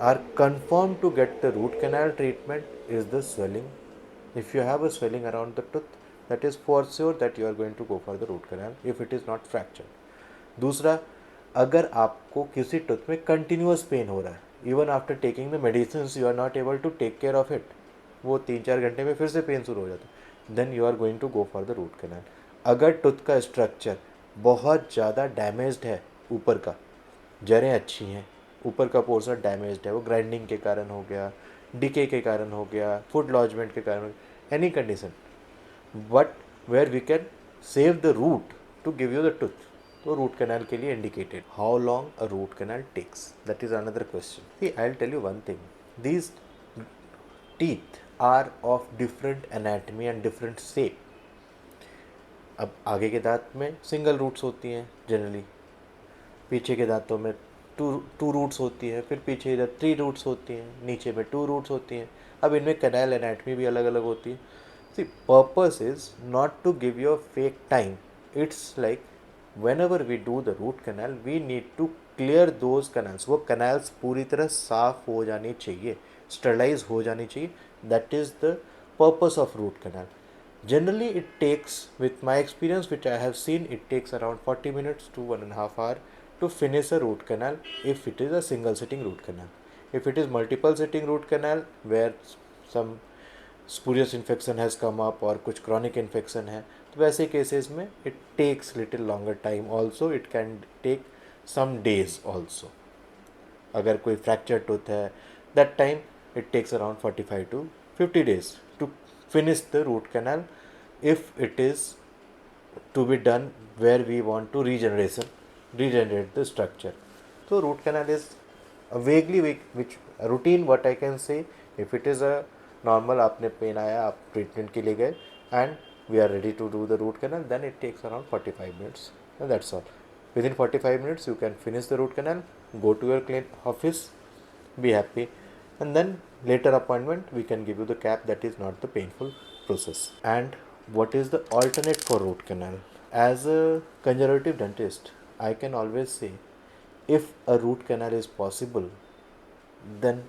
are confirmed to get the root canal treatment is the swelling. If you have a swelling around the tooth, that is for sure that you are going to go for the root canal if it is not fractured. दूसरा, अगर आपको किसी tooth में continuous pen हो रहा है, even after taking the medicine you are not able to take care of it, वो 3-4 घंटे में फिर से पेन शुरू हो जाता है, then you are going to go for the root canal. अगर टूथ का स्ट्रक्चर बहुत ज़्यादा डैमेज्ड है, ऊपर का जड़ें अच्छी हैं, ऊपर का पोर्शन डैमेज्ड है, वो ग्राइंडिंग के कारण हो गया, डिके के कारण हो गया, फूड लॉजमेंट के कारण, any condition, but where we can save the root to give you the tooth, तो रूट कैनाल के लिए indicated. How long a root canal takes, that is another question. See, I will tell you one thing. These teeth are of different anatomy and different shape. अब आगे के दांत में single roots होती हैं generally, पीछे के दांतों में टू टू रूट्स होती है, फिर पीछे इधर 3 रूट्स होती हैं, नीचे में 2 रूट्स होती हैं. अब इनमें कैनाल एनाटमी भी अलग अलग होती है. See, purpose is not to give you a fake time. It's like whenever we do the root canal we need to clear those canals. वो canals पूरी तरह साफ हो जानी चाहिए, स्टरलाइज हो जानी चाहिए. That is the purpose of root canal. Generally, it takes, with my experience, which I have seen, it takes around 40 minutes to 1.5 hours to finish a root canal if it is a single sitting root canal. If it is multiple sitting root canal where some spurious infection has come up और कुछ chronic infection है, तो वैसे cases में it takes little longer time also. It can take some days also. अगर कोई fracture tooth है, that time it takes around 45 to 50 days to finish the root canal if it is to be done where we want to regenerate the structure. So root canal is a vaguely which a routine what I can say. If it is a normal, आपने pen आया, आप treatment के लिए गए and we are ready to do the root canal, then it takes around 45 minutes and that's all. Within 45 minutes you can finish the root canal, go to your clinic office, be happy, and then later appointment we can give you the cap. That is not the painful process. And what is the alternate for root canal? As a conservative dentist, I can always say, if a root canal is possible, then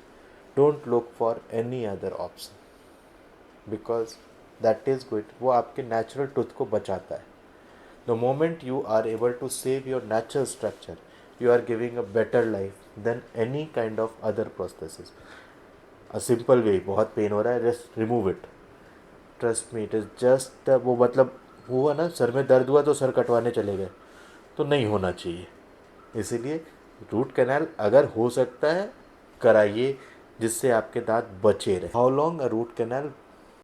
don't look for any other option, because that is good, वो आपके natural tooth को बचाता है. The moment you are able to save your natural structure, you are giving a better life than any kind of other prosthesis. A simple way, बहुत pen हो रहा है, just remove it. Trust me, it is just वो मतलब हुआ ना, sir में दर्द हुआ तो सर कटवाने चले गए, तो नहीं होना चाहिए. इसीलिए रूट कैनाल अगर हो सकता है कराइए, जिससे आपके दांत बचे रहे. How long a root canal